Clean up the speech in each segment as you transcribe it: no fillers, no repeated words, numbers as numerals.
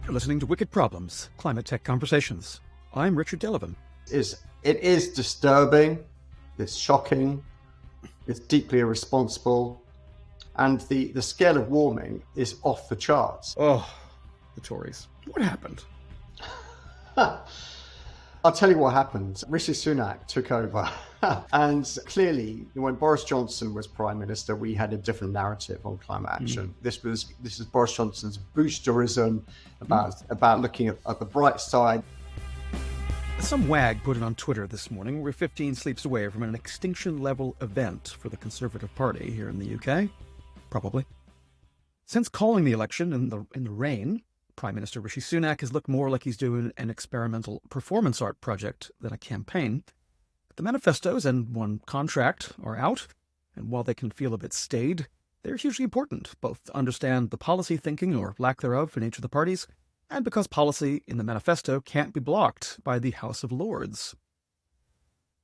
You're listening to Wicked Problems, Climate Tech Conversations. I'm Richard Delavan. It is disturbing, it's shocking, it's deeply irresponsible, and the scale of warming is off the charts. Oh, the Tories. What happened? I'll tell you what happened. Rishi Sunak took over. And clearly, when Boris Johnson was Prime Minister, we had a different narrative on climate action. This is Boris Johnson's boosterism about looking at the bright side. Some wag put it on Twitter this morning. We're 15 sleeps away from an extinction-level event for the Conservative Party here in the UK. Probably. Since calling the election in the rain, Prime Minister Rishi Sunak has looked more like he's doing an experimental performance art project than a campaign. The manifestos and one contract are out, and while they can feel a bit staid, they're hugely important, both to understand the policy thinking or lack thereof in each of the parties, and because policy in the manifesto can't be blocked by the House of Lords.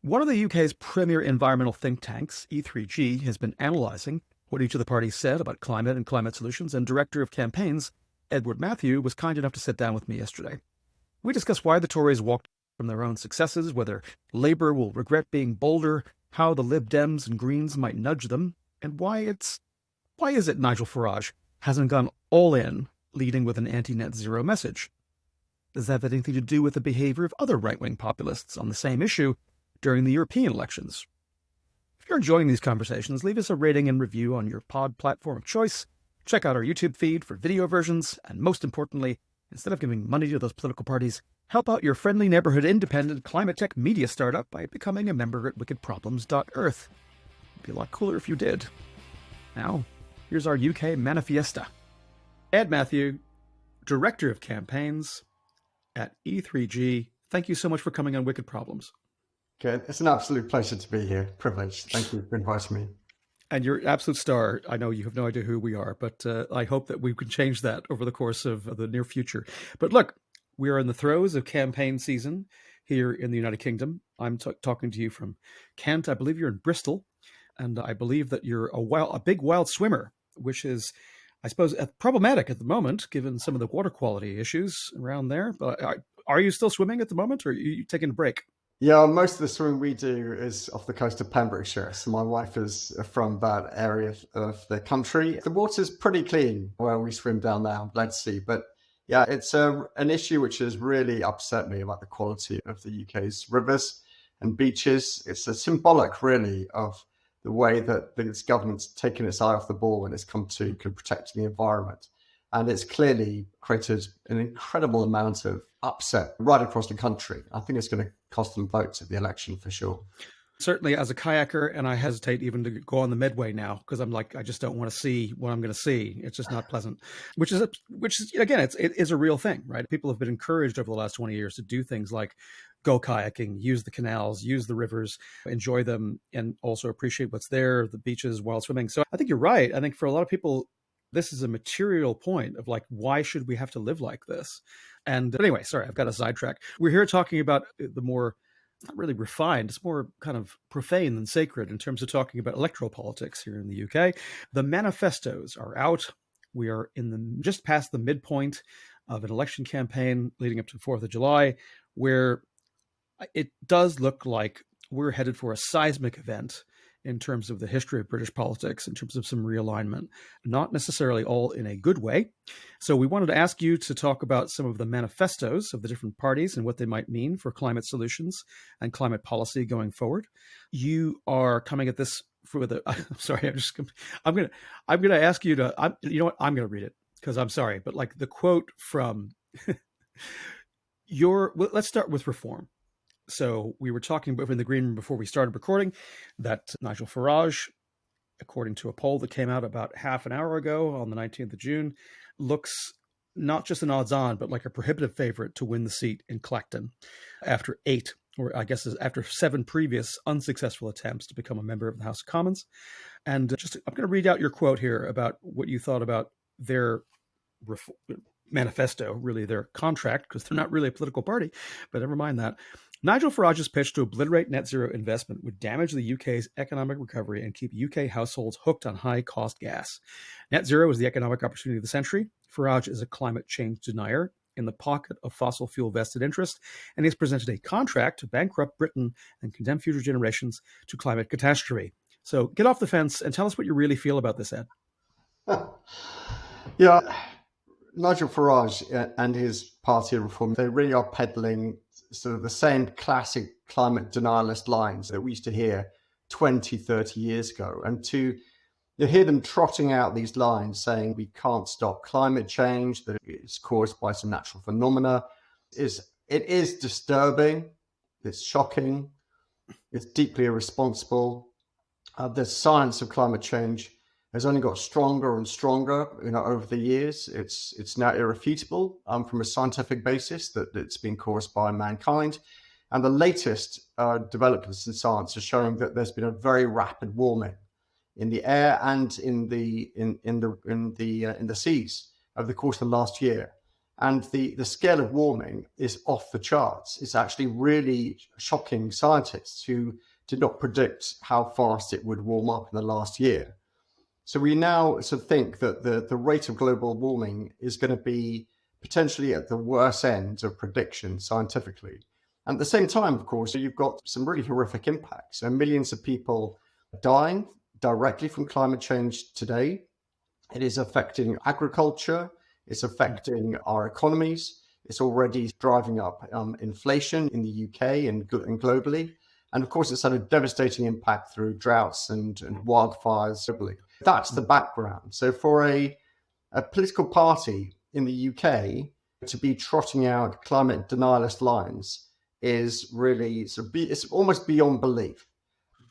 One of the UK's premier environmental think tanks, E3G, has been analysing what each of the parties said about climate and climate solutions, and Director of Campaigns, Edward Matthew, was kind enough to sit down with me yesterday. We discussed why the Tories walked from their own successes, whether Labour will regret being bolder, how the Lib Dems and Greens might nudge them, and why is it Nigel Farage hasn't gone all in, leading with an anti-net zero message? Does that have anything to do with the behaviour of other right-wing populists on the same issue during the European elections? If you're enjoying these conversations, leave us a rating and review on your pod platform of choice. Check out our YouTube feed for video versions, and most importantly, instead of giving money to those political parties, help out your friendly neighborhood independent climate tech media startup by becoming a member at wickedproblems.earth. It'd be a lot cooler if you did. Now, here's our UK Manifiesta. Ed Matthew, Director of Campaigns at E3G. Thank you so much for coming on Wicked Problems. Okay, it's an absolute pleasure to be here. Privileged. Thank you for inviting me. And you're an absolute star. I know you have no idea who we are, but I hope that we can change that over the course of the near future. But look, we are in the throes of campaign season here in the United Kingdom. I'm talking to you from Kent. I believe you're in Bristol, and I believe that you're a big wild swimmer, which is, I suppose, problematic at the moment, given some of the water quality issues around there. But are you still swimming at the moment, or are you taking a break? Yeah, most of the swimming we do is off the coast of Pembrokeshire. So my wife is from that area of the country. The water's pretty clean where we swim down there on Bled But yeah, it's an issue which has really upset me about the quality of the UK's rivers and beaches. It's a symbolic, really, of the way that this government's taken its eye off the ball when it's come to protecting the environment. And it's clearly created an incredible amount of upset right across the country. I think it's going to cost them votes at the election for sure. Certainly as a kayaker, and I hesitate even to go on the Medway now because I'm like, I just don't want to see what I'm going to see. It's just not pleasant, which is again, it is a real thing, right? People have been encouraged over the last 20 years to do things like go kayaking, use the canals, use the rivers, enjoy them, and also appreciate what's there, the beaches, while swimming. So I think you're right. I think for a lot of people, this is a material point of like, why should we have to live like this? And anyway, sorry, I've got a sidetrack. We're here talking about the more, not really refined, it's more kind of profane than sacred in terms of talking about electoral politics here in the UK. The manifestos are out. We are just past the midpoint of an election campaign leading up to the 4th of July, where it does look like we're headed for a seismic event in terms of the history of British politics, in terms of some realignment, not necessarily all in a good way. So we wanted to ask you to talk about some of the manifestos of the different parties and what they might mean for climate solutions and climate policy going forward. You are coming at this I'm going to ask you to, you know what, I'm going to read it because I'm sorry, but like the quote from let's start with reform. So we were talking in the green room before we started recording that Nigel Farage, according to a poll that came out about half an hour ago on the 19th of June, looks not just an odds-on, but like a prohibitive favorite to win the seat in Clacton after after 7 previous unsuccessful attempts to become a member of the House of Commons. And I'm going to read out your quote here about what you thought about their manifesto, really their contract, because they're not really a political party, but never mind that. Nigel Farage's pitch to obliterate net zero investment would damage the UK's economic recovery and keep UK households hooked on high-cost gas. Net zero is the economic opportunity of the century. Farage is a climate change denier in the pocket of fossil fuel vested interest, and he's presented a contract to bankrupt Britain and condemn future generations to climate catastrophe. So get off the fence and tell us what you really feel about this, Ed. Yeah, Nigel Farage and his party of reform, they really are peddling sort of the same classic climate denialist lines that we used to hear 20, 30 years ago. And to hear them trotting out these lines saying we can't stop climate change, that it's caused by some natural phenomena, it is disturbing, it's shocking, it's deeply irresponsible. The science of climate change has only got stronger and stronger, over the years. It's now irrefutable from a scientific basis that it's been caused by mankind, and the latest developments in science are showing that there's been a very rapid warming in the air and in the seas over the course of the last year. And the scale of warming is off the charts. It's actually really shocking scientists who did not predict how fast it would warm up in the last year. So we now sort of think that the rate of global warming is going to be potentially at the worst end of prediction scientifically. And at the same time, of course, you've got some really horrific impacts. So millions of people dying directly from climate change today. It is affecting agriculture. It's affecting our economies. It's already driving up inflation in the UK and globally. And of course, it's had a devastating impact through droughts and wildfires globally. That's the background. So for a political party in the UK to be trotting out climate denialist lines is really, it's almost beyond belief.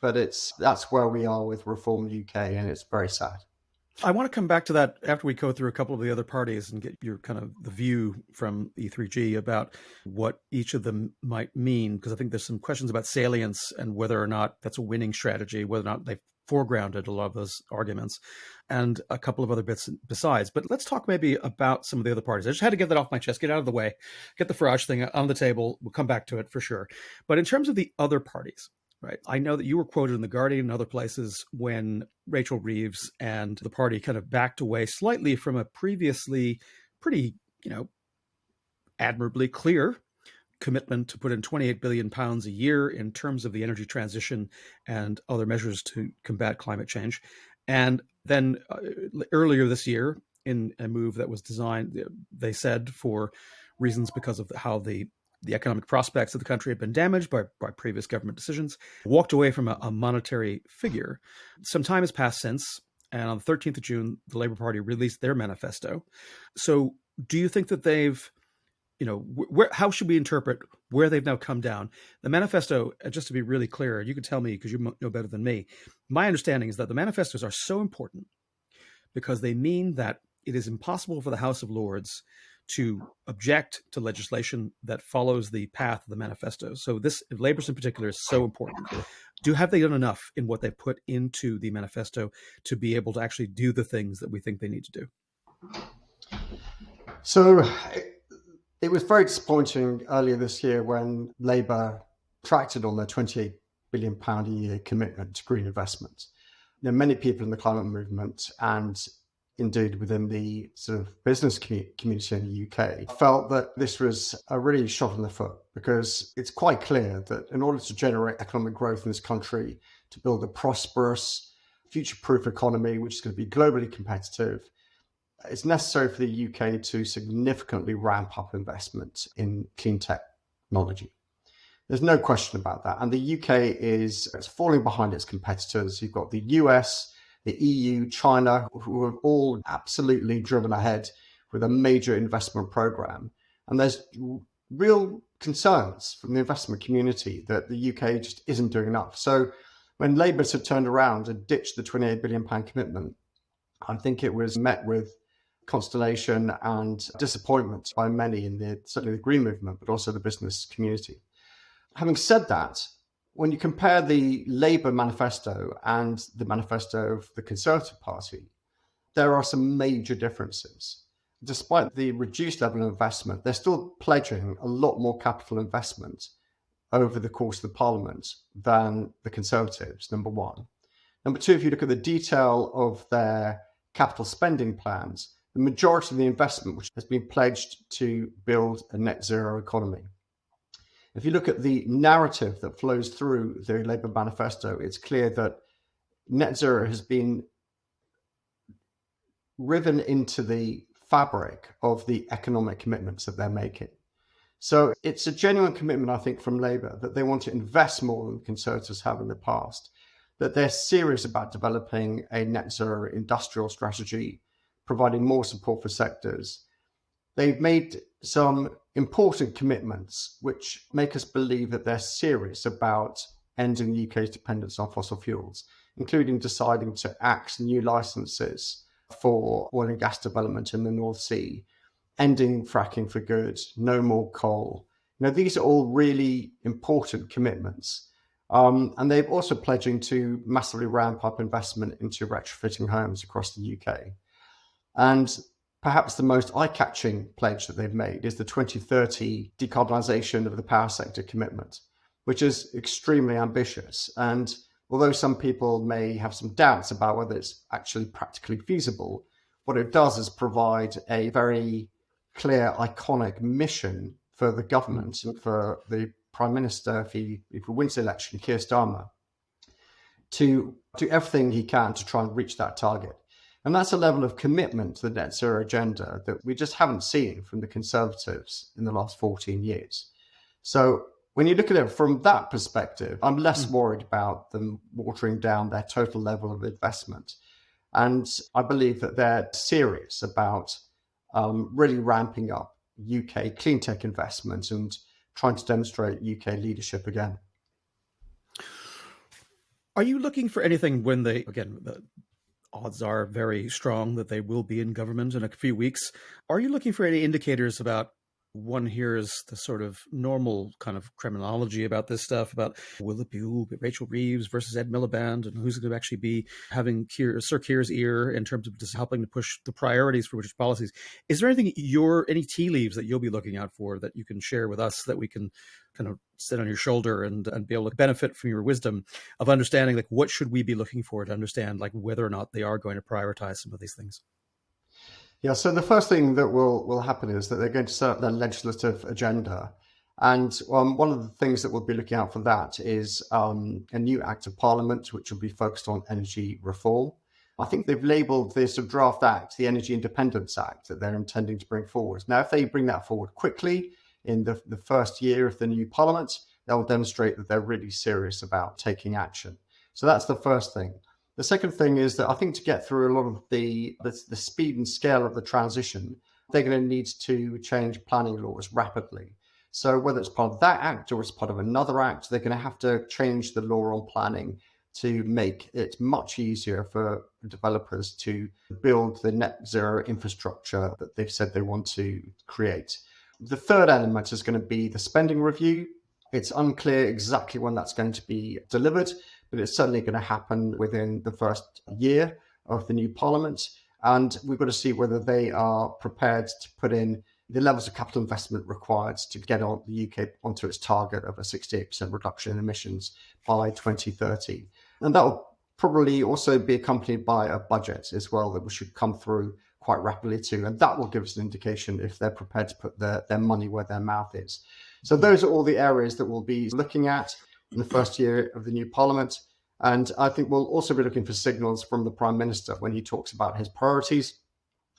But that's where we are with Reform UK, and it's very sad. I want to come back to that after we go through a couple of the other parties and get your kind of the view from E3G about what each of them might mean, because I think there's some questions about salience and whether or not that's a winning strategy, whether or not they've foregrounded a lot of those arguments, and a couple of other bits besides. But let's talk maybe about some of the other parties. I just had to get that off my chest, get out of the way, get the Farage thing on the table. We'll come back to it for sure. But in terms of the other parties, right, I know that you were quoted in The Guardian and other places when Rachel Reeves and the party kind of backed away slightly from a previously pretty, admirably clear commitment to put in £28 billion a year in terms of the energy transition and other measures to combat climate change. And then earlier this year, in a move that was designed, they said, for reasons because of how the economic prospects of the country had been damaged by previous government decisions, walked away from a monetary figure. Some time has passed since, and on the 13th of June, the Labour Party released their manifesto. So do you think that they've, how should we interpret where they've now come down? The manifesto, just to be really clear, you can tell me because you know better than me, my understanding is that the manifestos are so important because they mean that it is impossible for the House of Lords to object to legislation that follows the path of the manifesto. So this, Labour's in particular, is so important. Have they done enough in what they've put into the manifesto to be able to actually do the things that we think they need to do? So it was very disappointing earlier this year when Labour tracted on their £28 billion a year commitment to green investment. Many people in the climate movement and indeed within the sort of business community in the UK felt that this was a really shot in the foot, because it's quite clear that in order to generate economic growth in this country, to build a prosperous, future-proof economy which is going to be globally competitive, it's necessary for the UK to significantly ramp up investment in clean technology. There's no question about that. And the UK is falling behind its competitors. You've got the US, the EU, China, who have all absolutely driven ahead with a major investment program. And there's real concerns from the investment community that the UK just isn't doing enough. So when Labour have turned around and ditched the £28 billion commitment, I think it was met with consternation and disappointment by many in certainly the Green movement, but also the business community. Having said that, when you compare the Labour manifesto and the manifesto of the Conservative Party, there are some major differences. Despite the reduced level of investment, they're still pledging a lot more capital investment over the course of the Parliament than the Conservatives, number one. Number two, if you look at the detail of their capital spending plans, the majority of the investment which has been pledged to build a net zero economy. If you look at the narrative that flows through the Labour manifesto, it's clear that net zero has been riven into the fabric of the economic commitments that they're making. So it's a genuine commitment, I think, from Labour that they want to invest more than the Conservatives have in the past, that they're serious about developing a net zero industrial strategy, providing more support for sectors. They've made some important commitments which make us believe that they're serious about ending the UK's dependence on fossil fuels, including deciding to axe new licenses for oil and gas development in the North Sea, ending fracking for good, no more coal. These are all really important commitments. And they're also pledging to massively ramp up investment into retrofitting homes across the UK. And perhaps the most eye-catching pledge that they've made is the 2030 decarbonisation of the power sector commitment, which is extremely ambitious. And although some people may have some doubts about whether it's actually practically feasible, what it does is provide a very clear, iconic mission for the government and for the Prime Minister, if he wins the election, Keir Starmer, to do everything he can to try and reach that target. And that's a level of commitment to the net zero agenda that we just haven't seen from the Conservatives in the last 14 years. So when you look at it from that perspective, I'm less worried about them watering down their total level of investment. And I believe that they're serious about really ramping up UK clean tech investment and trying to demonstrate UK leadership again. Are you looking for anything when they, again, the odds are very strong that they will be in government in a few weeks. Are you looking for any indicators about, one hears the sort of normal kind of criminology about this stuff, about will it be Rachel Reeves versus Ed Miliband, and who's going to actually be having Sir Keir's ear in terms of just helping to push the priorities for British policies? Is there anything any tea leaves that you'll be looking out for that you can share with us that we can kind of sit on your shoulder and be able to benefit from your wisdom of understanding, like, what should we be looking for to understand, like, whether or not they are going to prioritize some of these things? Yeah, so the first thing that will happen is that they're going to set up their legislative agenda. And one of the things that we'll be looking out for that is a new Act of Parliament, which will be focused on energy reform. I think they've labelled this draft act the Energy Independence Act that they're intending to bring forward. Now, if they bring that forward quickly in the first year of the new Parliament, they'll demonstrate that they're really serious about taking action. So that's the first thing. The second thing is that I think to get through a lot of the speed and scale of the transition, they're going to need to change planning laws rapidly. So whether it's part of that act or it's part of another act, they're going to have to change the law on planning to make it much easier for developers to build the net zero infrastructure that they've said they want to create. The third element is going to be the spending review. It's unclear exactly when that's going to be delivered, but it's certainly going to happen within the first year of the new Parliament. And we've got to see whether they are prepared to put in the levels of capital investment required to get the UK onto its target of a 68% reduction in emissions by 2030. And that will probably also be accompanied by a budget as well that should come through quite rapidly too. And that will give us an indication if they're prepared to put their money where their mouth is. So those are all the areas that we'll be looking at in the first year of the new Parliament. And I think we'll also be looking for signals from the Prime Minister when he talks about his priorities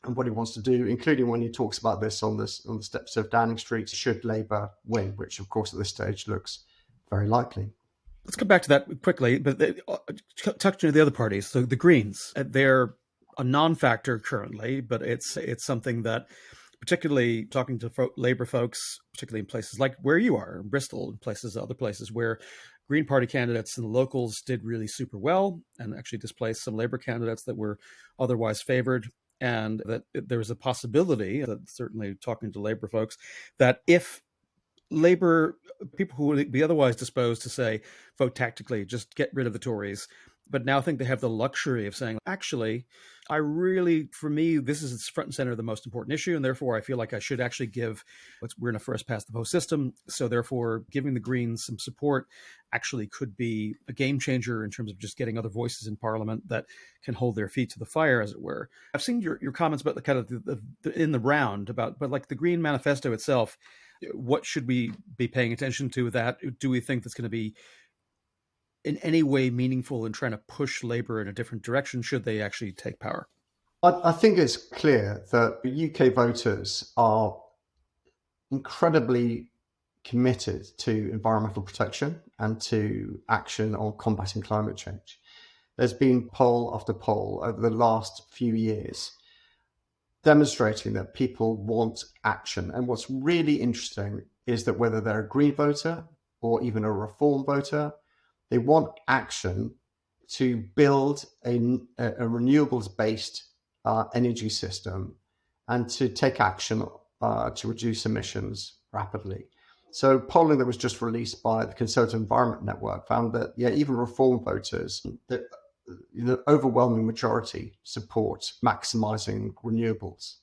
and what he wants to do, including when he talks about this on the steps of Downing Street, should Labour win, which of course at this stage looks very likely. Let's come back to that quickly, but touching on the other parties. So the Greens, they're a non-factor currently, but it's something that, particularly talking to Labour folks, particularly in places like where you are, in Bristol, and other places where Green Party candidates and the locals did really super well and actually displaced some Labour candidates that were otherwise favoured. And that there was a possibility, that certainly talking to Labour folks, that if Labour, people who would be otherwise disposed to say, vote tactically, just get rid of the Tories, but now think they have the luxury of saying, actually, for me, this is front and center of the most important issue. And therefore, I feel like I should actually we're in a first past the post system. So therefore, giving the Greens some support actually could be a game changer in terms of just getting other voices in Parliament that can hold their feet to the fire, as it were. I've seen your comments about the kind of in the round but like the Green Manifesto itself. What should we be paying attention to with that? Do we think that's going to be in any way meaningful in trying to push Labour in a different direction should they actually take power? I think it's clear that UK voters are incredibly committed to environmental protection and to action on combating climate change. There's been poll after poll over the last few years demonstrating that people want action. And what's really interesting is that whether they're a Green voter or even a Reform voter, they want action to build a renewables-based energy system and to take action to reduce emissions rapidly. So polling that was just released by the Conservative Environment Network found that, even Reform voters, the overwhelming majority support maximising renewables.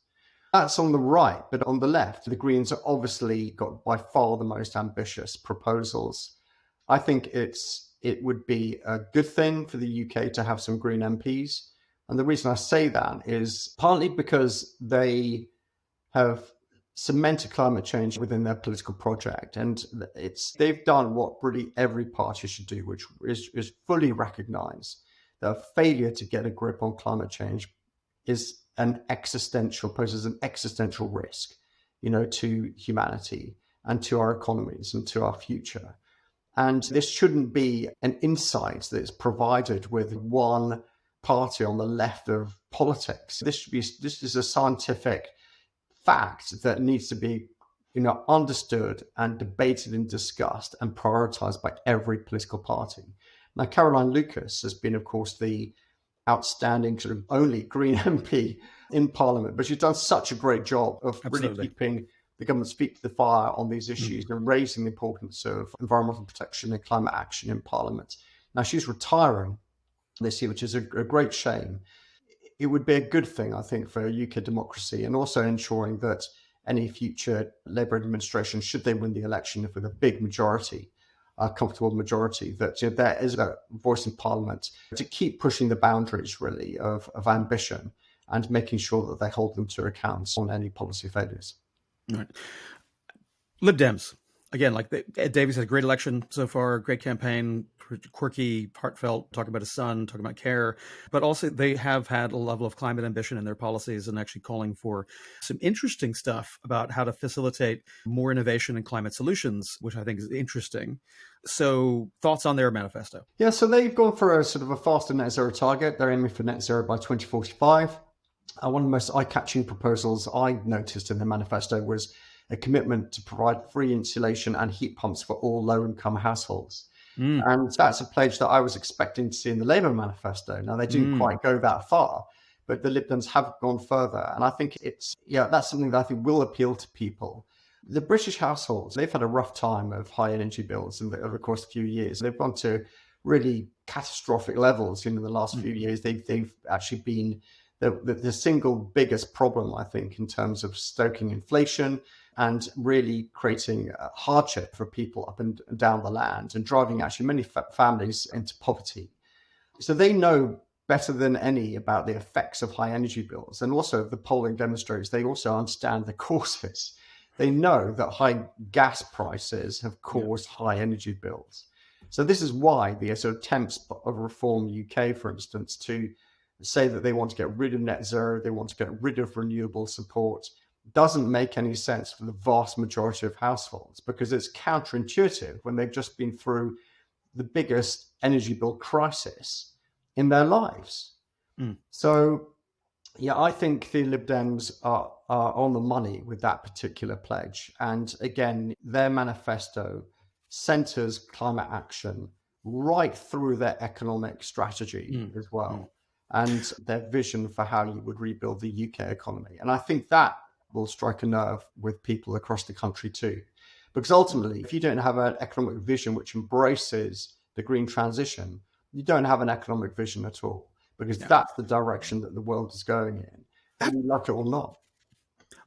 That's on the right, but on the left, the Greens have obviously got by far the most ambitious proposals. I think it would be a good thing for the UK to have some Green MPs. And the reason I say that is partly because they have cemented climate change within their political project. And they've done what really every party should do, which is fully recognise that a failure to get a grip on climate change poses an existential risk, to humanity and to our economies and to our future. And this shouldn't be an insight that's provided with one party on the left of politics. This is a scientific fact that needs to be, understood and debated and discussed and prioritized by every political party. Now, Caroline Lucas has been, of course, the outstanding sort of only Green MP in Parliament, but she's done such a great job of really keeping the government's feet to the fire on these issues and raising the importance of environmental protection and climate action in Parliament. Now, she's retiring this year, which is a great shame. It would be a good thing, I think, for UK democracy, and also ensuring that any future Labour administration, should they win the election with a big majority, a comfortable majority, that there is a voice in Parliament to keep pushing the boundaries, really, of ambition and making sure that they hold them to account on any policy failures. Right. Lib Dems, again, like Ed Davies had a great election so far, great campaign, quirky, heartfelt, talking about his son, talking about care, but also they have had a level of climate ambition in their policies and actually calling for some interesting stuff about how to facilitate more innovation in climate solutions, which I think is interesting. So thoughts on their manifesto? Yeah, so they've gone for a sort of a faster net zero target. They're aiming for net zero by 2045. One of the most eye-catching proposals I noticed in the manifesto was a commitment to provide free insulation and heat pumps for all low-income households. And that's a pledge that I was expecting to see in the Labour manifesto. Now, they didn't quite go that far, but the Lib Dems have gone further. And I think that's something that I think will appeal to people. The British households, they've had a rough time of high energy bills over the course of a few years. They've gone to really catastrophic levels in the last few years. They've actually been the single biggest problem, I think, in terms of stoking inflation and really creating hardship for people up and down the land and driving actually many families into poverty. So they know better than any about the effects of high energy bills. And also the polling demonstrates they also understand the causes. They know that high gas prices have caused high energy bills. So this is why the sort of attempts of Reform UK, for instance, to say that they want to get rid of net zero, they want to get rid of renewable support, doesn't make any sense for the vast majority of households, because it's counterintuitive when they've just been through the biggest energy bill crisis in their lives. So, I think the Lib Dems are on the money with that particular pledge. And again, their manifesto centers climate action right through their economic strategy as well, and their vision for how you would rebuild the UK economy. And I think that will strike a nerve with people across the country too. Because ultimately, if you don't have an economic vision which embraces the green transition, you don't have an economic vision at all, because Yeah. that's the direction that the world is going in, whether you like it or not.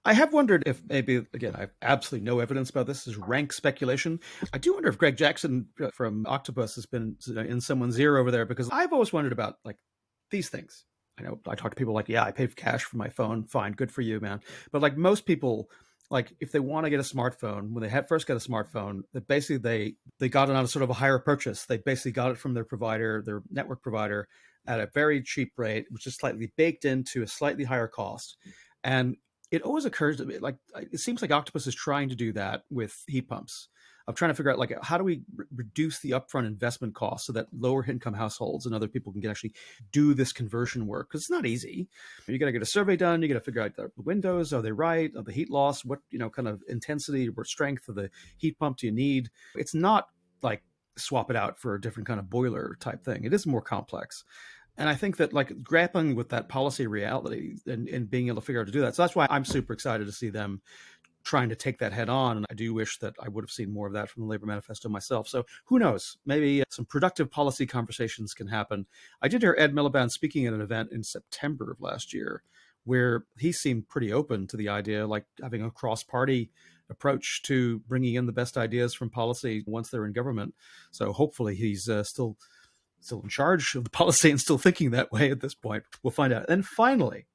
I have wondered if maybe, again, I have absolutely no evidence about this, is rank speculation. I do wonder if Greg Jackson from Octopus has been in someone's ear over there, because I've always wondered about like these things. I know I talk to people like, yeah, I pay for cash for my phone. Fine, good for you, man. But like most people, like if they want to get a smartphone, when they first got a smartphone, that basically they got it on a sort of a higher purchase. They basically got it from their provider, their network provider, at a very cheap rate, which is slightly baked into a slightly higher cost. And it always occurs to me, like it seems like Octopus is trying to do that with heat pumps. I'm trying to figure out like how do we reduce the upfront investment costs so that lower income households and other people can actually do this conversion work, because it's not easy. You got to get a survey done. You got to figure out the windows, are they right? Are the heat loss? What kind of intensity or strength of the heat pump do you need? It's not like swap it out for a different kind of boiler type thing. It is more complex. And I think that like grappling with that policy reality and being able to figure out to do that. So that's why I'm super excited to see them trying to take that head on. And I do wish that I would have seen more of that from the Labor Manifesto myself. So who knows? Maybe some productive policy conversations can happen. I did hear Ed Miliband speaking at an event in September of last year, where he seemed pretty open to the idea, like having a cross-party approach to bringing in the best ideas from policy once they're in government. So hopefully he's still in charge of the policy and still thinking that way at this point. We'll find out. And finally,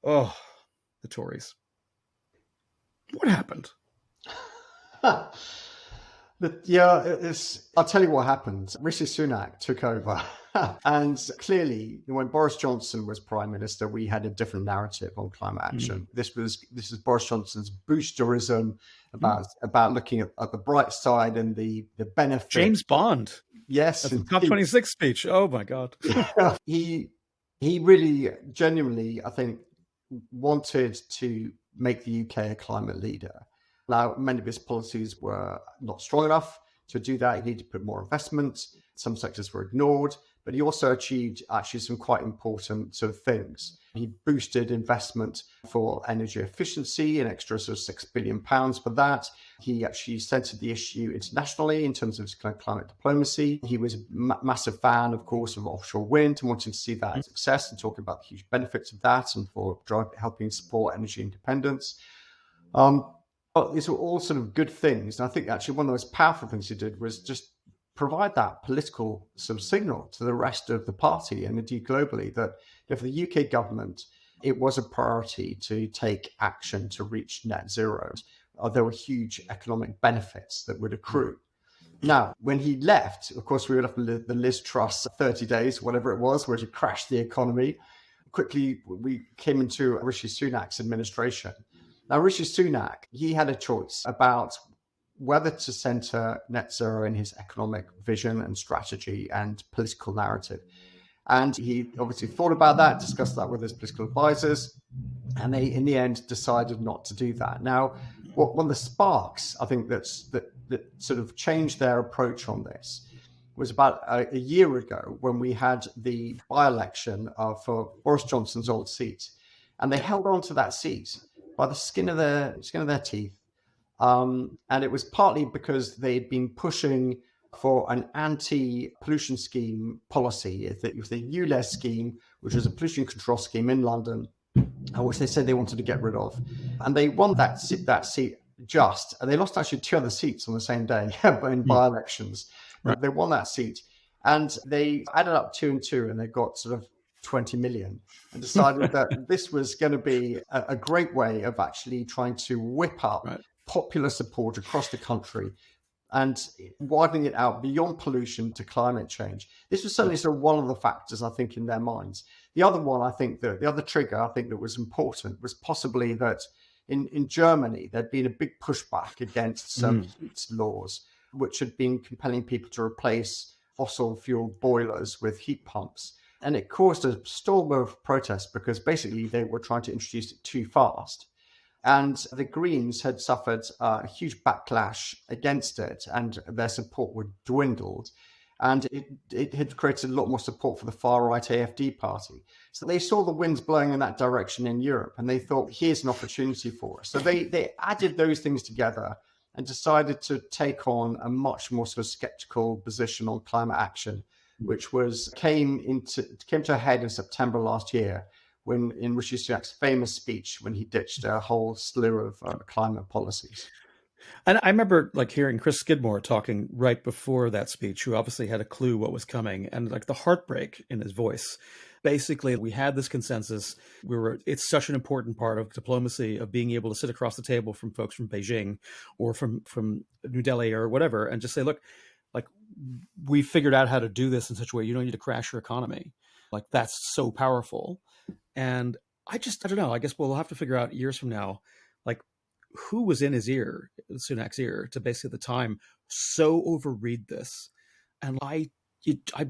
the Tories. What happened? I'll tell you what happened. Rishi Sunak took over. And clearly, when Boris Johnson was Prime Minister, we had a different narrative on climate action. This is Boris Johnson's boosterism about looking at the bright side and the benefit. James Bond. Yes. The COP26 speech. Oh my God. He really genuinely, I think, wanted to make the UK a climate leader. Now, many of his policies were not strong enough to do that. He needed to put more investment. Some sectors were ignored, but he also achieved actually some quite important sort of things. He boosted investment for energy efficiency, an extra sort of £6 billion for that. He actually centered the issue internationally in terms of his kind of climate diplomacy. He was a massive fan, of course, of offshore wind and wanting to see that success and talking about the huge benefits of that and for helping support energy independence. These were all sort of good things. And I think actually one of the most powerful things he did was just provide that political sort of signal to the rest of the party and indeed globally that for the UK government, it was a priority to take action to reach net zero. There were huge economic benefits that would accrue. Now, when he left, of course, we were left with the Liz Truss 30 days, whatever it was, where he crashed the economy. Quickly, we came into Rishi Sunak's administration. Now, Rishi Sunak, he had a choice about whether to center net zero in his economic vision and strategy and political narrative. And he obviously thought about that, discussed that with his political advisors, and they, in the end, decided not to do that. Now, one of the sparks, I think, that sort of changed their approach on this was about a year ago when we had the by-election for Boris Johnson's old seat. And they held on to that seat by the skin of their teeth. And it was partly because they'd been pushing for an anti-pollution scheme policy. It was the ULEZ scheme, which was a pollution control scheme in London, which they said they wanted to get rid of. And they won that seat and they lost actually 2 other seats on the same day in by-elections. Right. They won that seat and they added up 2 and 2 and they got sort of 20 million and decided that this was going to be a great way of actually trying to whip up popular support across the country and widening it out beyond pollution to climate change. This was certainly sort of one of the factors, I think, in their minds. The other one, I think, the other trigger, I think, that was important was possibly that in Germany, there'd been a big pushback against some heat laws, which had been compelling people to replace fossil fuel boilers with heat pumps. And it caused a storm of protests because basically they were trying to introduce it too fast. And the Greens had suffered a huge backlash against it and their support would dwindled. And it had created a lot more support for the far-right AfD party. So they saw the winds blowing in that direction in Europe and they thought, here's an opportunity for us. So they added those things together and decided to take on a much more sort of skeptical position on climate action which came to a head in September last year, when in Rishi Sunak's famous speech, when he ditched a whole slew of climate policies. And I remember like hearing Chris Skidmore talking right before that speech, who obviously had a clue what was coming, and like the heartbreak in his voice. Basically, we had this consensus. It's such an important part of diplomacy, of being able to sit across the table from folks from Beijing or from New Delhi or whatever, and just say, look, like, we figured out how to do this in such a way you don't need to crash your economy. Like, that's so powerful. And I don't know. I guess we'll have to figure out years from now, like, who was in his ear, Sunak's ear, to basically at the time so overread this. And I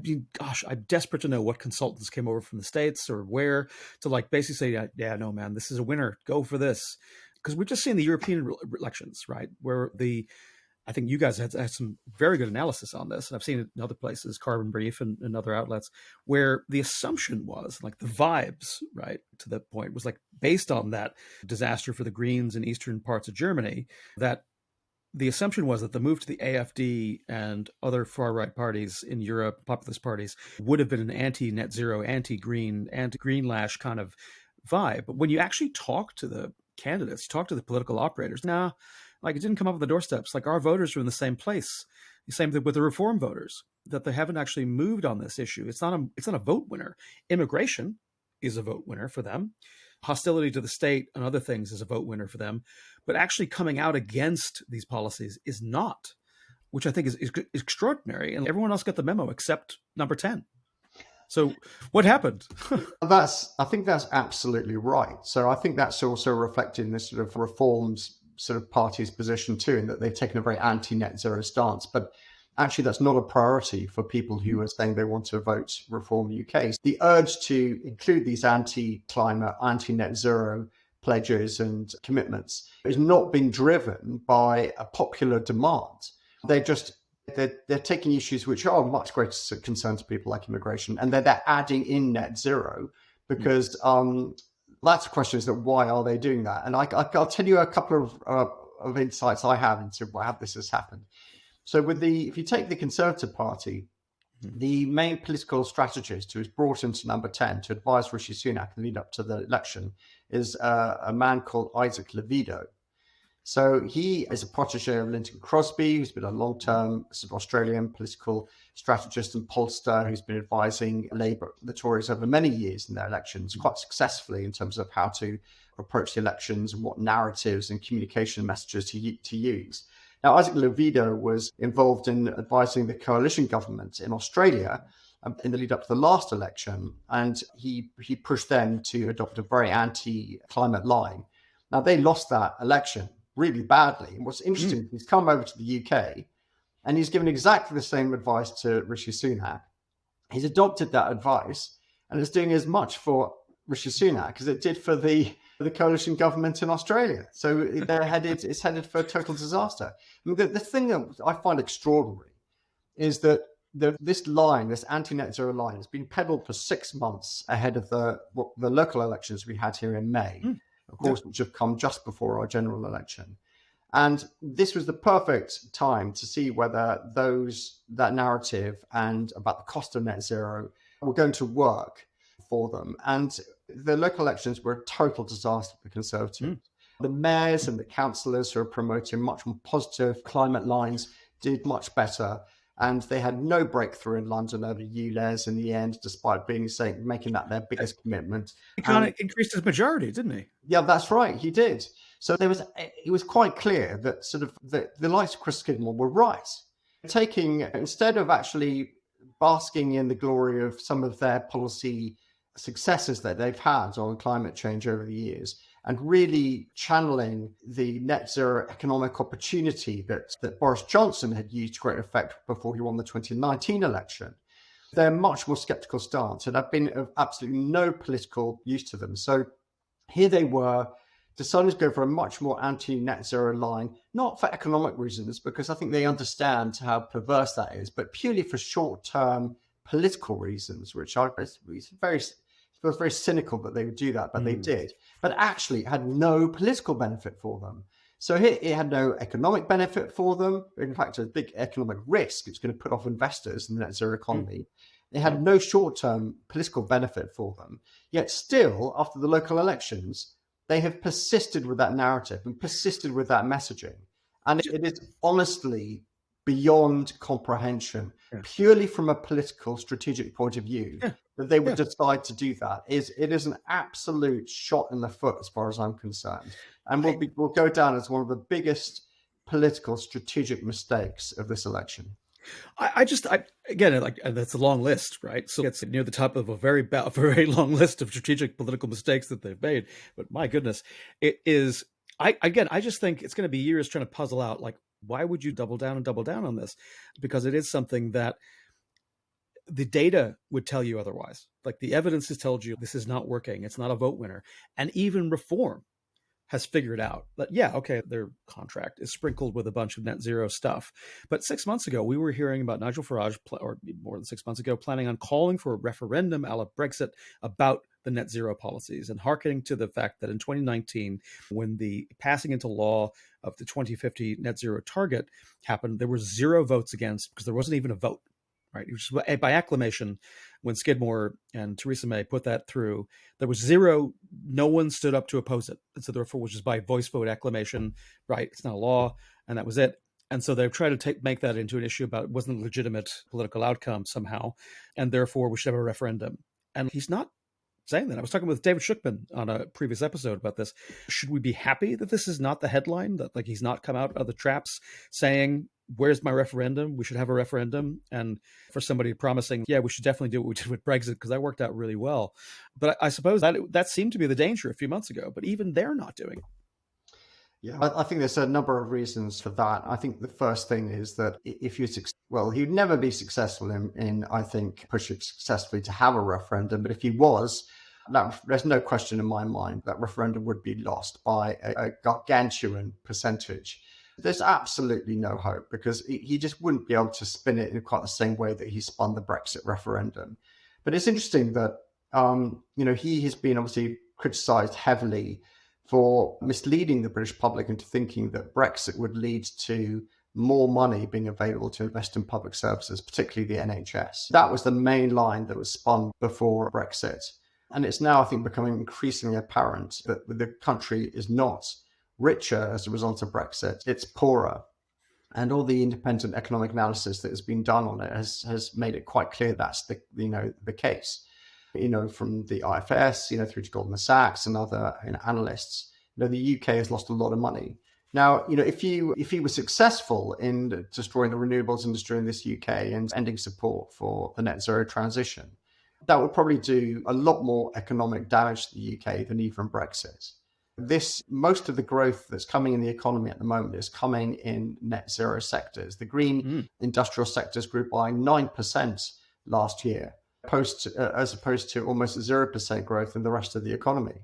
mean, gosh, I'm desperate to know what consultants came over from the States or where to like basically say, yeah, no, man, this is a winner. Go for this. Because we've just seen the European elections, right? Where I think you guys had some very good analysis on this. And I've seen it in other places, Carbon Brief and other outlets, where the assumption was like the vibes, right, to the point was like based on that disaster for the Greens in eastern parts of Germany, that the assumption was that the move to the AfD and other far-right parties in Europe, populist parties, would have been an anti-net zero, anti-green, anti-greenlash kind of vibe. But when you actually talk to the candidates, talk to the political operators, like it didn't come up on the doorsteps. Like our voters are in the same place. The same thing with the reform voters, that they haven't actually moved on this issue. It's not a vote winner. Immigration is a vote winner for them. Hostility to the state and other things is a vote winner for them. But actually coming out against these policies is not, which I think is extraordinary. And everyone else got the memo except number 10. So what happened? I think that's absolutely right. So I think that's also reflecting this sort of reforms sort of party's position too, in that they've taken a very anti-net zero stance. But actually, that's not a priority for people who are saying they want to vote Reform UK. The urge to include these anti-climate, anti-net zero pledges and commitments is not being driven by a popular demand. They're taking issues which are of much greater concern to people like immigration, and they're adding in net zero because that's the question, is that why are they doing that? And I'll tell you a couple of insights I have into how this has happened. So if you take the Conservative Party, the main political strategist who was brought into number 10 to advise Rishi Sunak in the lead up to the election is a man called Isaac Levido. So he is a protege of Linton Crosby, who's been a long-term sort of Australian political strategist and pollster who's been advising Labour, the Tories, over many years in their elections, quite successfully in terms of how to approach the elections and what narratives and communication messages to use. Now, Isaac Levido was involved in advising the coalition government in Australia in the lead up to the last election, and he pushed them to adopt a very anti-climate line. Now, they lost that election really badly. And what's interesting, he's come over to the UK and he's given exactly the same advice to Rishi Sunak. He's adopted that advice and is doing as much for Rishi Sunak as it did for the coalition government in Australia. So it's headed for a total disaster. I mean, the thing that I find extraordinary is that this anti-net zero line, has been peddled for 6 months ahead of the local elections we had here in May, of course, which have come just before our general election. And this was the perfect time to see whether that narrative and about the cost of net zero were going to work for them. And the local elections were a total disaster for the Conservatives. The mayors and the councillors who are promoting much more positive climate lines did much better. And they had no breakthrough in London over ULEZ in the end, despite making that their biggest commitment. He kind of increased his majority, didn't he? Yeah, that's right. He did. So it was quite clear that sort of the likes of Chris Skidmore were right. Instead of actually basking in the glory of some of their policy successes that they've had on climate change over the years, and really channeling the net zero economic opportunity that Boris Johnson had used to great effect before he won the 2019 election, they're much more sceptical stance and have been of absolutely no political use to them. So here they were, decided to go for a much more anti-net zero line, not for economic reasons, because I think they understand how perverse that is, but purely for short-term political reasons, which feels very cynical that they would do that, but they did. But actually, it had no political benefit for them. So here, it had no economic benefit for them. In fact, a big economic risk. It's going to put off investors in the net zero economy. It had no short-term political benefit for them. Yet still, after the local elections, they have persisted with that narrative and persisted with that messaging. And it is honestly beyond comprehension, Yeah. purely from a political strategic point of view, Yeah. that they would Yeah. decide to do that. It is an absolute shot in the foot as far as I'm concerned. And will go down as one of the biggest political strategic mistakes of this election. Again, like that's a long list, right? So it's near the top of a very long list of strategic political mistakes that they've made. But my goodness, it is. I just think it's going to be years trying to puzzle out, like, why would you double down on this? Because it is something that the data would tell you otherwise. Like the evidence has told you this is not working. It's not a vote winner. And even Reform has figured out that, yeah, okay, their contract is sprinkled with a bunch of net zero stuff. But 6 months ago, we were hearing about Nigel Farage, or more than 6 months ago, planning on calling for a referendum a la Brexit about the net zero policies, and hearkening to the fact that in 2019, when the passing into law of the 2050 net zero target happened, there were 0 votes against because there wasn't even a vote. Right, by acclamation, when Skidmore and Theresa May put that through, there was 0. No one stood up to oppose it, and so therefore, which is by voice vote acclamation. Right, it's not a law, and that was it. And so they've tried to make that into an issue about it wasn't a legitimate political outcome somehow, and therefore we should have a referendum. And he's not saying that. I was talking with David Schuckman on a previous episode about this. Should we be happy that this is not the headline, that like he's not come out of the traps saying, where's my referendum? We should have a referendum. And for somebody promising, yeah, we should definitely do what we did with Brexit, because that worked out really well. But I suppose that seemed to be the danger a few months ago, but even they're not doing it. Yeah, I think there's a number of reasons for that. I think the first thing is that if you're he'd never be successful in I think, pushing successfully to have a referendum. But if he was, there's no question in my mind that referendum would be lost by a gargantuan percentage. There's absolutely no hope, because he just wouldn't be able to spin it in quite the same way that he spun the Brexit referendum. But it's interesting that, he has been obviously criticised heavily for misleading the British public into thinking that Brexit would lead to more money being available to invest in public services, particularly the NHS. That was the main line that was spun before Brexit. And it's now, I think, becoming increasingly apparent that the country is not richer as a result of Brexit, it's poorer. And all the independent economic analysis that has been done on it has made it quite clear that's the case. From the IFS, through to Goldman Sachs and other analysts, the UK has lost a lot of money. Now, if he was successful in destroying the renewables industry in this UK and ending support for the net zero transition, that would probably do a lot more economic damage to the UK than even Brexit. Most of the growth that's coming in the economy at the moment is coming in net zero sectors. The green industrial sectors grew by 9% last year, as opposed to almost 0% growth in the rest of the economy.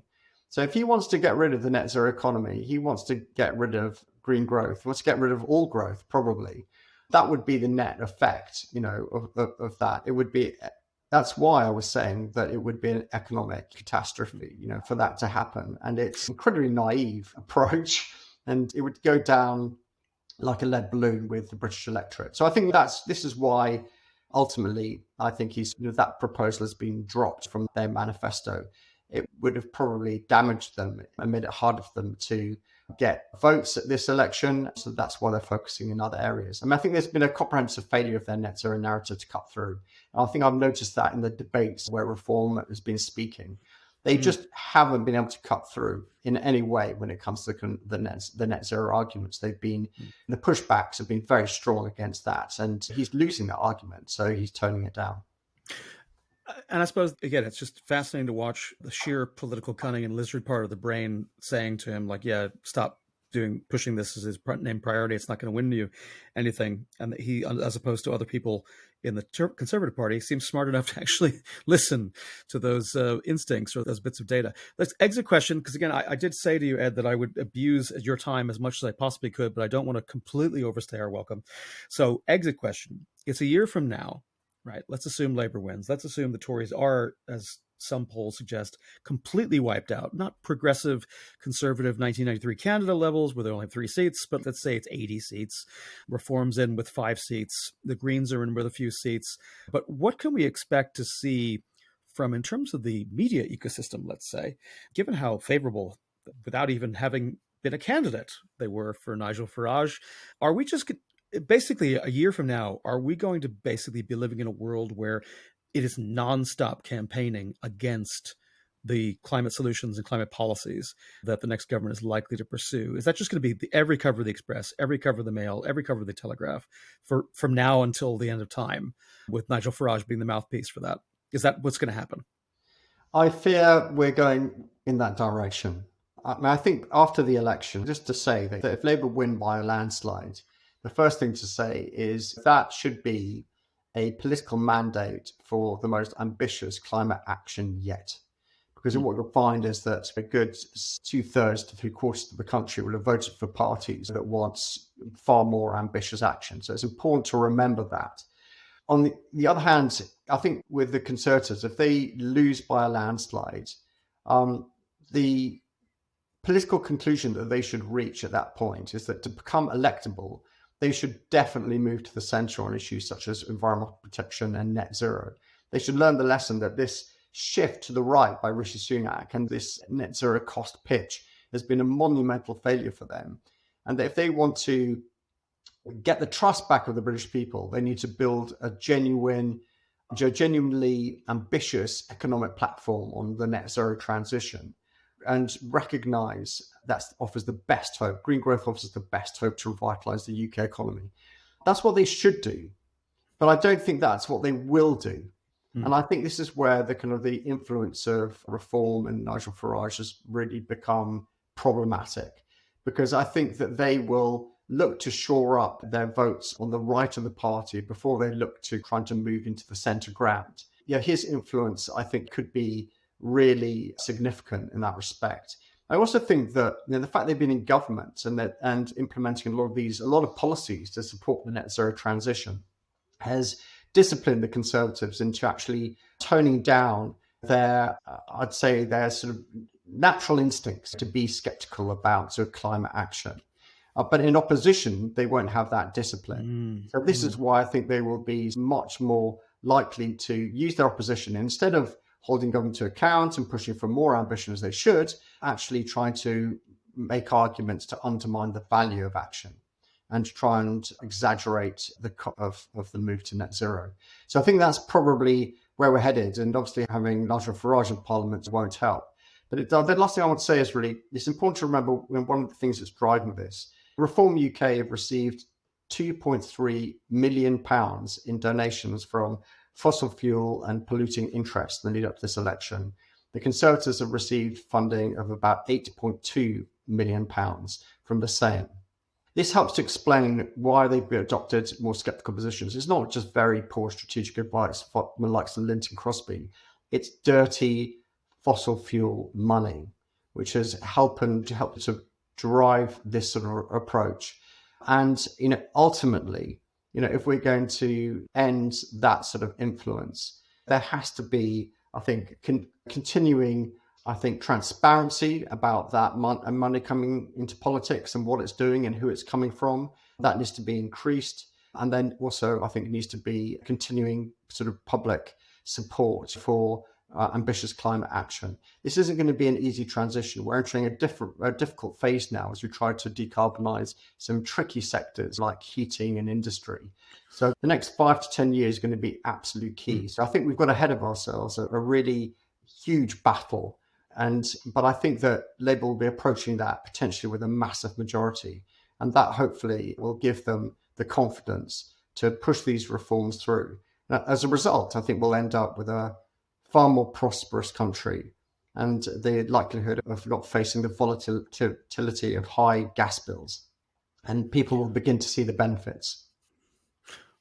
So if he wants to get rid of the net zero economy, he wants to get rid of green growth, he wants to get rid of all growth, probably. That would be the net effect, of that. It would be. That's why I was saying that it would be an economic catastrophe, for that to happen. And it's an incredibly naive approach, and it would go down like a lead balloon with the British electorate. So I think this is why ultimately I think that proposal has been dropped from their manifesto. It would have probably damaged them and made it harder for them to get votes at this election. So that's why they're focusing in other areas. I think there's been a comprehensive failure of their net zero narrative to cut through. And I think I've noticed that in the debates where Reform has been speaking. They just haven't been able to cut through in any way when it comes to the net zero arguments. The pushbacks have been very strong against that. And he's losing that argument, so he's toning it down. And I suppose, again, it's just fascinating to watch the sheer political cunning and lizard part of the brain saying to him, like, yeah, stop pushing this as his main priority. It's not going to win you anything. And that he, as opposed to other people in the Conservative Party, seems smart enough to actually listen to those instincts or those bits of data. Let's exit question, because again, I did say to you, Ed, that I would abuse your time as much as I possibly could, but I don't want to completely overstay our welcome. So exit question. It's a year from now. Right. Let's assume Labour wins. Let's assume the Tories are, as some polls suggest, completely wiped out. Not progressive, conservative 1993 Canada levels where they only have 3 seats, but let's say it's 80 seats. Reform's in with 5 seats. The Greens are in with a few seats. But what can we expect to see from, in terms of the media ecosystem, let's say, given how favorable, without even having been a candidate, they were for Nigel Farage? Are we just basically a year from now, are we going to basically be living in a world where it is nonstop campaigning against the climate solutions and climate policies that the next government is likely to pursue? Is that just going to be every cover of the Express, every cover of the Mail, every cover of the Telegraph from now until the end of time, with Nigel Farage being the mouthpiece for that? Is that what's going to happen? I fear we're going in that direction. I think after the election, just to say that if Labour win by a landslide, the first thing to say is that should be a political mandate for the most ambitious climate action yet. Because what you'll find is that a good 2/3 to 3/4 of the country will have voted for parties that want far more ambitious action. So it's important to remember that. On the other hand, I think with the Conservatives, if they lose by a landslide, the political conclusion that they should reach at that point is that to become electable, they should definitely move to the centre on issues such as environmental protection and net zero. They should learn the lesson that this shift to the right by Rishi Sunak and this net zero cost pitch has been a monumental failure for them. And that if they want to get the trust back of the British people, they need to build a genuinely ambitious economic platform on the net zero transition and recognise that offers the best hope. Green growth offers the best hope to revitalise the UK economy. That's what they should do. But I don't think that's what they will do. And I think this is where the influence of Reform and Nigel Farage has really become problematic, because I think that they will look to shore up their votes on the right of the party before they look to trying to move into the centre ground. Yeah, his influence, I think, could be really significant in that respect. I also think that the fact they've been in government and implementing a lot of policies to support the net zero transition has disciplined the Conservatives into actually toning down their sort of natural instincts to be sceptical about sort of climate action. But in opposition, they won't have that discipline. So this is why I think they will be much more likely to use their opposition, instead of holding government to account and pushing for more ambition as they should, actually trying to make arguments to undermine the value of action and to try and exaggerate the move to net zero. So I think that's probably where we're headed. And obviously having Nigel Farage in Parliament won't help. But the last thing I want to say is really, it's important to remember one of the things that's driving this. Reform UK have received £2.3 million in donations from fossil fuel and polluting interests in the lead up to this election. The Conservatives have received funding of about £8.2 million from the same. This helps to explain why they've adopted more sceptical positions. It's not just very poor strategic advice from the likes of Linton Crosby. It's dirty fossil fuel money, which has helped to drive this sort of approach. And ultimately, if we're going to end that sort of influence, there has to be, I think, continuing, transparency about that money coming into politics and what it's doing and who it's coming from. That needs to be increased. And then also, I think it needs to be continuing sort of public support for ambitious climate action. This isn't going to be an easy transition. We're entering a difficult phase now as we try to decarbonize some tricky sectors like heating and industry. So the next 5 to 10 years is going to be absolute key. So I think we've got ahead of ourselves a really huge battle. But I think that Labour will be approaching that potentially with a massive majority. And that hopefully will give them the confidence to push these reforms through. Now, as a result, I think we'll end up with a far more prosperous country and the likelihood of not facing the volatility of high gas bills. And people will begin to see the benefits.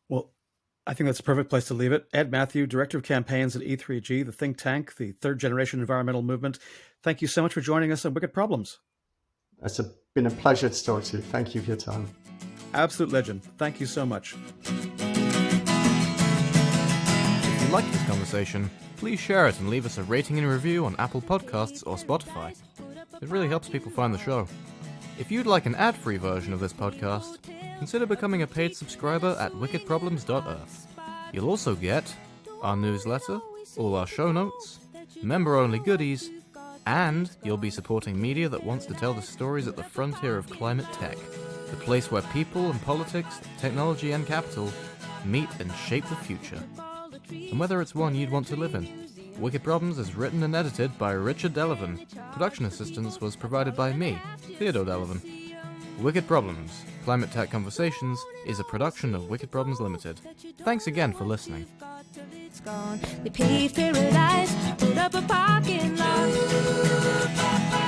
Well, I think that's a perfect place to leave it. Ed Matthew, Director of Campaigns at E3G, the think tank, the third generation environmental movement. Thank you so much for joining us on Wicked Problems. It's been a pleasure to talk to you. Thank you for your time. Absolute legend. Thank you so much. If you like this conversation, please share it and leave us a rating and review on Apple Podcasts or Spotify. It really helps people find the show. If you'd like an ad-free version of this podcast, consider becoming a paid subscriber at wickedproblems.earth. You'll also get our newsletter, all our show notes, member-only goodies, and you'll be supporting media that wants to tell the stories at the frontier of climate tech, the place where people and politics, technology and capital meet and shape the future. And whether it's one you'd want to live in. Wicked Problems is written and edited by Richard Delavan. Production assistance was provided by me, Theodore Delavan. Wicked Problems, Climate Tech Conversations, is a production of Wicked Problems Limited. Thanks again for listening. They paved paradise, put up a parking lot.